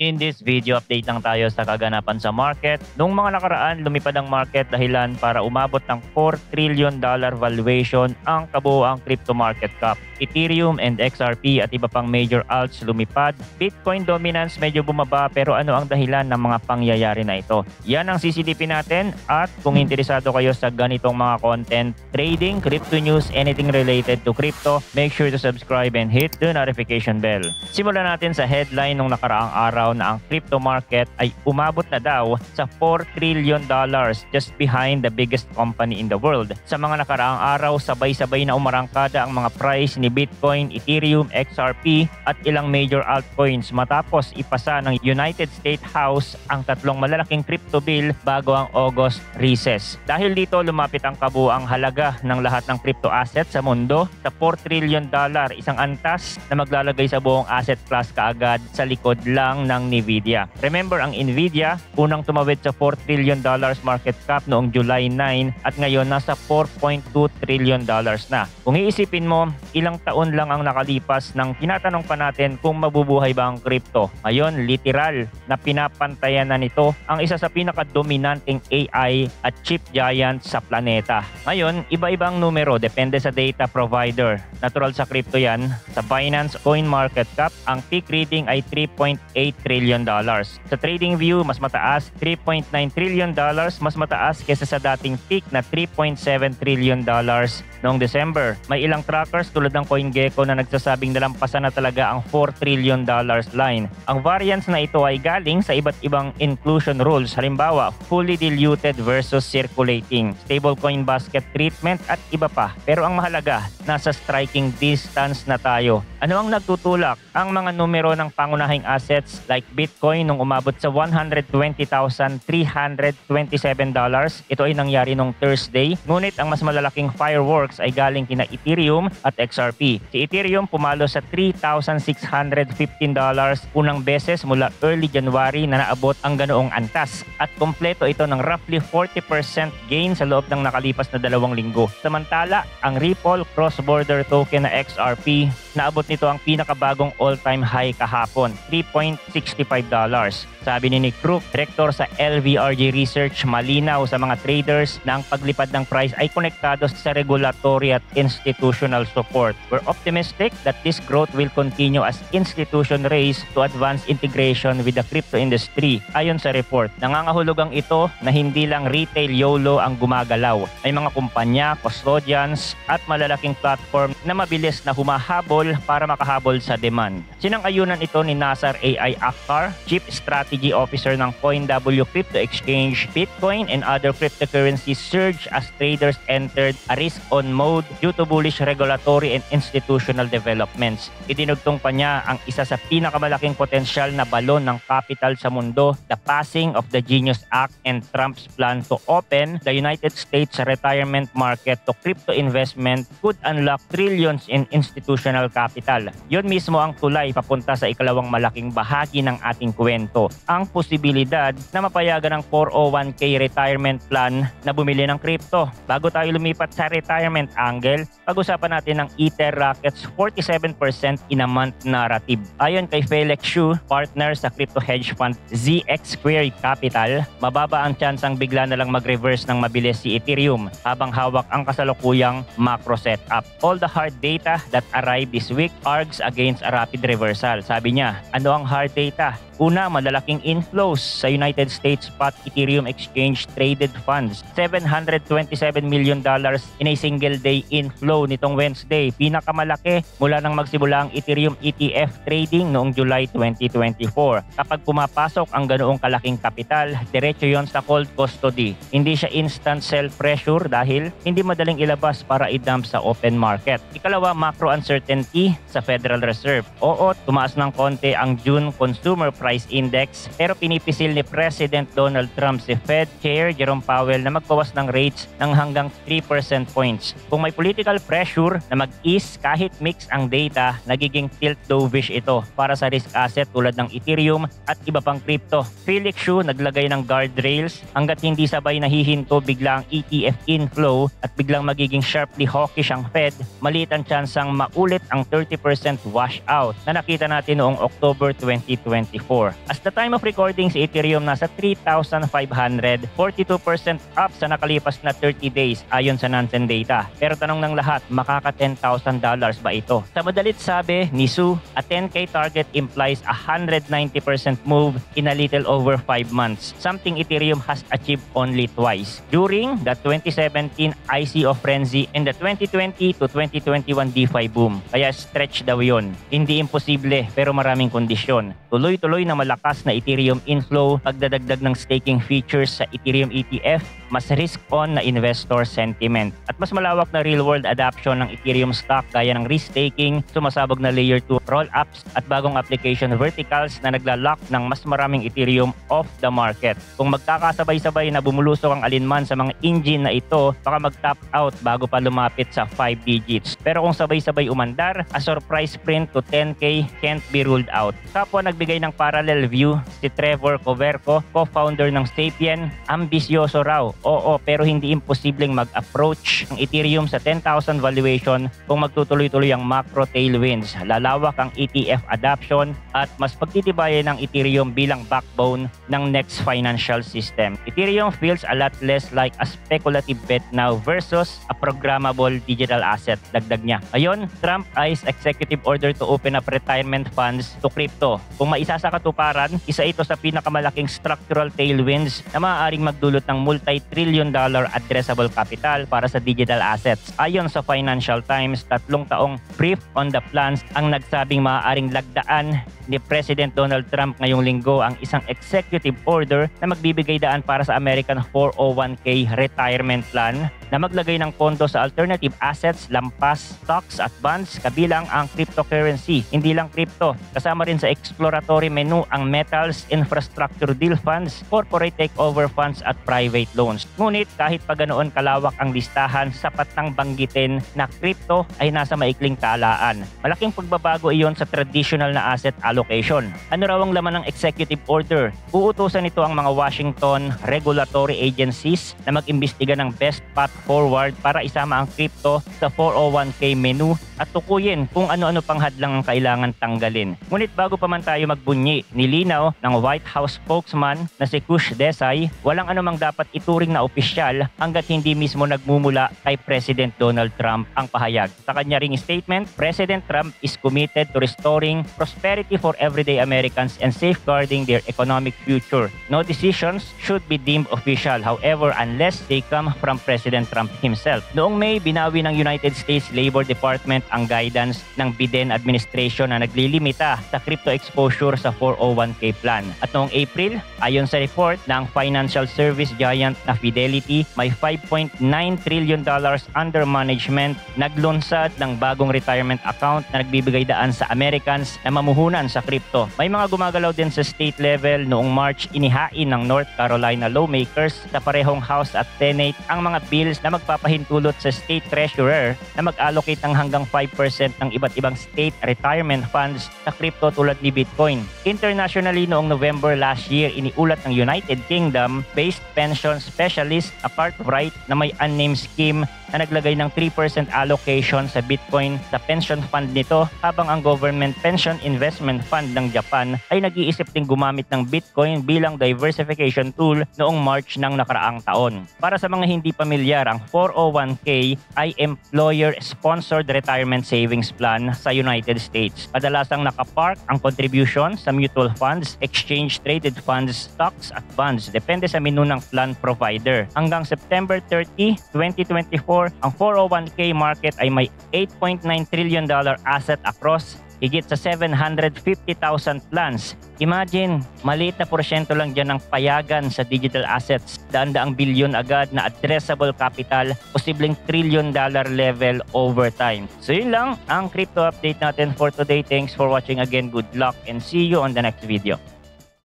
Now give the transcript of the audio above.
In this video, update lang tayo sa kaganapan sa market. Noong mga nakaraan, lumipad ang market dahilan para umabot ng $4 trillion valuation ang kabuoang crypto market cap. Ethereum and XRP at iba pang major alts lumipad. Bitcoin dominance medyo bumaba, pero ano ang dahilan ng mga pangyayari na ito? Yan ang sisilipin natin, at kung interesado kayo sa ganitong mga content, trading, crypto news, anything related to crypto, make sure to subscribe and hit the notification bell. Simulan natin sa headline nung nakaraang araw na ang crypto market ay umabot na daw sa $4 trillion, just behind the biggest company in the world. Sa mga nakaraang araw, sabay-sabay na umarangkada ang mga price ni Bitcoin, Ethereum, XRP at ilang major altcoins matapos ipasa ng United States House ang tatlong malalaking crypto bill bago ang August recess. Dahil dito, lumapit ang kabuuang halaga ng lahat ng crypto assets sa mundo sa $4 trillion, isang antas na maglalagay sa buong asset class kaagad sa likod lang ng Nvidia. Remember, ang Nvidia unang tumawid sa $4 trillion market cap noong July 9 at ngayon nasa $4.2 trillion na. Kung iisipin mo, ilang taon lang ang nakalipas nang tinatanong pa natin kung mabubuhay ba ang crypto. Ngayon, literal na pinapantayan na nito ang isa sa pinakadominanteng AI at chip giant sa planeta. Ngayon, iba-ibang numero depende sa data provider. Natural sa crypto yan. Sa Binance Coin Market Cap, ang peak reading ay $3.8 trillion. Sa TradingView, mas mataas, $3.9 trillion, mas mataas kesa sa dating peak na $3.7 trillion noong December. May ilang trackers tulad ng CoinGecko na nagsasabing nalampasan na talaga ang $4 trillion line. Ang variance na ito ay galing sa iba't ibang inclusion rules, halimbawa fully diluted versus circulating, stablecoin basket treatment at iba pa. Pero ang mahalaga, nasa striking distance na tayo. Ano ang nagtutulak? Ang mga numero ng pangunahing assets like Bitcoin nung umabot sa $120,327. Ito ay nangyari nung Thursday. Ngunit ang mas malalaking fireworks ay galing kina Ethereum at XRP. Si Ethereum pumalo sa $3,615 unang beses mula early January na naabot ang ganoong antas. At kompleto ito ng roughly 40% gain sa loob ng nakalipas na 2 linggo. Samantala, ang Ripple cross-border token na XRP, naabot nito ang pinakabagong all-time high kahapon, $3.65. Sabi ni Nick Crook, director sa LVRG Research, malinaw sa mga traders na ang paglipad ng price ay konektado sa regulatory at institutional support. We're optimistic that this growth will continue as institution race to advance integration with the crypto industry. Ayon sa report, nangangahulugang ito na hindi lang retail YOLO ang gumagalaw. May mga kumpanya, custodians at malalaking platform na mabilis na humahabol para makahabol sa demand. Sinang-ayunan ito ni Nasar AI Akhtar, Chief Strategy Officer ng CoinW Crypto Exchange. Bitcoin and other cryptocurrencies surged as traders entered a risk-on mode due to bullish regulatory and institutional developments. Idinugtong pa niya ang isa sa pinakamalaking potensyal na balon ng capital sa mundo, the passing of the Genius Act and Trump's plan to open the United States retirement market to crypto investment could unlock trillions in institutional capital. Yun mismo ang tulay papunta sa ikalawang malaking bahagi ng ating kwento, ang posibilidad na mapayagan ng 401k retirement plan na bumili ng crypto. Bago tayo lumipat sa retirement angle, pag-usapan natin ng Ether Rocket's 47% in a month narrative. Ayon kay Felix Xu, partner sa crypto hedge fund ZX Query Capital, mababa ang tsansang bigla na lang mag-reverse ng mabilis si Ethereum habang hawak ang kasalukuyang macro setup. All the hard data that arrived this week argues against a rapid reversal. Sabi niya, ano ang hard data? Una, malalaking inflows sa United States spot Ethereum exchange traded funds. $727 million in a single day inflow nitong Wednesday. Pinakamalaki mula nang magsimula ang Ethereum ETF trading noong July 2024. Kapag pumapasok ang ganoong kalaking kapital, diretso yon sa cold custody. Hindi siya instant sell pressure dahil hindi madaling ilabas para i-dump sa open market. Ikalawa, macro uncertainty sa Federal Reserve. Oo, tumaas ng konti ang June Consumer Price Index, pero pinipisil ni President Donald Trump si Fed Chair Jerome Powell na magbawas ng rates ng hanggang 3% points. Kung may political pressure na mag-ease kahit mix ang data, nagiging tilt dovish ito para sa risk asset tulad ng Ethereum at iba pang crypto. Felix Xu naglagay ng guardrails hanggat hindi sabay nahihinto bigla ang ETF inflow at biglang magiging sharply hawkish ang Fed, maliit ang tsansang maulit ang 30% washout na nakita natin noong October 2024. As the time of recording, si Ethereum nasa 3,500, 42% up sa nakalipas na 30 days ayon sa Nansen data. Pero tanong ng lahat, makaka $10,000 ba ito? Sa madalit sabi ni Su, a 10K target implies a 190% move in a little over 5 months, something Ethereum has achieved only twice. During the 2017 ICO frenzy and the 2020 to 2021 DeFi boom. Kaya stretch daw yun. Hindi imposible pero maraming kondisyon. Tuloy-tuloy na malakas na Ethereum inflow, pagdadagdag ng staking features sa Ethereum ETF, mas risk-on na investor sentiment, at mas malawak na real-world adoption ng Ethereum stock gaya ng risk-taking, sumasabog na Layer 2 roll-ups at bagong application verticals na nagla-lock ng mas maraming Ethereum off the market. Kung magkakasabay-sabay na bumulusok ang alinman sa mga engine na ito, baka mag-top out bago pa lumapit sa 5 digits. Pero kung sabay-sabay umandar, a surprise print to 10K can't be ruled out. Kapwa nagbigay ng parallel view si Trevor Coverco, co-founder ng Sapien. Ambisyoso raw, oo, pero hindi imposibleng mag-approach ang Ethereum sa 10,000 valuation kung magtutuloy-tuloy ang macro tailwinds, lalawak ang ETF adoption at mas pagtitibayan ng Ethereum bilang backbone ng next financial system. Ethereum feels a lot less like a speculative bet now versus a programmable digital asset, dagdag niya. Ayon, Trump eyes executive order to open up retirement funds to crypto. Kung maisa sa katuparan, isa ito sa pinakamalaking structural tailwinds na maaaring magdulot ng multi-trillion-dollar addressable capital para sa digital assets. Ayon sa Financial Times, 3 taong brief on the plans ang nagsabing maaaring lagdaan ni President Donald Trump ngayong linggo ang isang executive order na magbibigay daan para sa American 401k retirement plan na maglagay ng pondo sa alternative assets, lampas, stocks at bonds kabilang ang cryptocurrency. Hindi lang crypto, kasama rin sa exploratory menu ang metals, infrastructure deal funds, corporate takeover funds at private loans. Ngunit kahit pa ganoon kalawak ang listahan, sapat nang banggitin na crypto ay nasa maikling talaan. Malaking pagbabago iyon sa traditional na asset allocation. Ano raw ang laman ng executive order? Uutusan nito ang mga Washington regulatory agencies na mag-imbestiga ng best path forward para isama ang crypto sa 401k menu at tukuyin kung ano-ano pang hadlang ang kailangan tanggalin. Ngunit bago pa man tayo magbunyi, nilinaw ng White House spokesman na si Kush Desai, walang anumang dapat ituring na opisyal hanggat hindi mismo nagmumula kay President Donald Trump ang pahayag. Sa kanya ring statement, President Trump is committed to restoring prosperity for everyday Americans and safeguarding their economic future. No decisions should be deemed official, however, unless they come from President Trump himself. Noong May, binawi ng United States Labor Department ang guidance ng Biden administration na naglilimita sa crypto exposure sa 401k plan. At noong April, ayon sa report ng financial service giant na Fidelity, may $5.9 trillion under management, naglunsad ng bagong retirement account na nagbibigay daan sa Americans na mamuhunan sa crypto. May mga gumagalaw din sa state level. Noong March, inihain ng North Carolina lawmakers sa parehong House at Senate ang mga bills na magpapahintulot sa state treasurer na mag-allocate ng hanggang 5% ng iba't ibang state retirement funds sa crypto tulad ni Bitcoin. Internationally, noong November last year, iniulat ng United Kingdom-based pension specialist a Cartwright na may unnamed scheme na naglagay ng 3% allocation sa Bitcoin sa pension fund nito, habang ang Government Pension Investment Fund ng Japan ay nag-iisip ding gumamit ng Bitcoin bilang diversification tool noong March ng nakaraang taon. Para sa mga hindi pamilyar, ang 401k ay employer-sponsored retirement savings plan sa United States. Kadalasang nakapark ang contribution sa mutual funds, exchange-traded funds, stocks at bonds, depende sa menu ng plan provider. Hanggang September 30, 2024, ang 401k market ay may $8.9 trillion asset across higit sa 750,000 plans. Imagine, maliit na porsyento lang dyan ng payagan sa digital assets. Daan-daang bilyon agad na addressable capital, posibleng trillion-dollar level over time. So yun lang ang crypto update natin for today. Thanks for watching again. Good luck and see you on the next video.